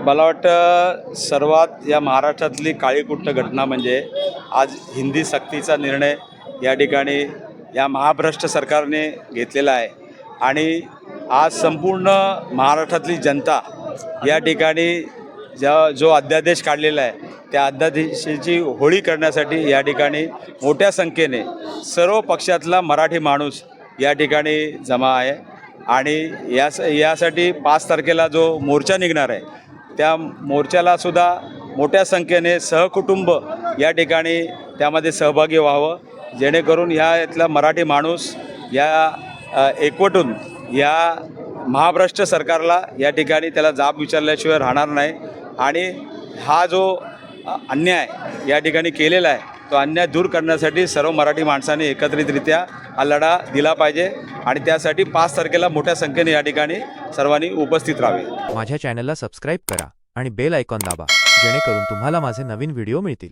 मला वाटतं सर्वात या महाराष्ट्रातली काळीकुट्ट घटना म्हणजे आज हिंदी सक्तीचा निर्णय या ठिकाणी या महाभ्रष्ट सरकारने घेतलेला आहे आणि आज संपूर्ण महाराष्ट्रातली जनता या ठिकाणी जो अध्यादेश काढलेला आहे त्या अध्यादेशाची होळी करण्यासाठी या ठिकाणी मोठ्या संख्येने सर्व पक्षातला मराठी माणूस या ठिकाणी जमा आहे आणि यासाठी 5 तारखेला जो मोर्चा निघणार आहे त्या मोर्चालासुद्धा मोठ्या संख्येने सहकुटुंब या ठिकाणी त्यामध्ये सहभागी व्हावं, जेणेकरून यातला मराठी माणूस या एकवटून या महाभ्रष्ट सरकारला या ठिकाणी त्याला जाब विचारल्याशिवाय राहणार नाही आणि हा जो अन्याय या ठिकाणी केलेला आहे तो अन्याय दूर करण्यासाठी सर्व मराठी माणसांनी एकत्रितरित्या हा लढा दिला पाहिजे आणि त्यासाठी 5 तारखेला मोठ्या संख्येने या ठिकाणी सर्वांनी उपस्थित राहावे। माझ्या चॅनलला सबस्क्राईब करा आणि बेल आयकॉन दाबा, जेणेकरून तुम्हाला माझे नवीन व्हिडिओ मिळतील।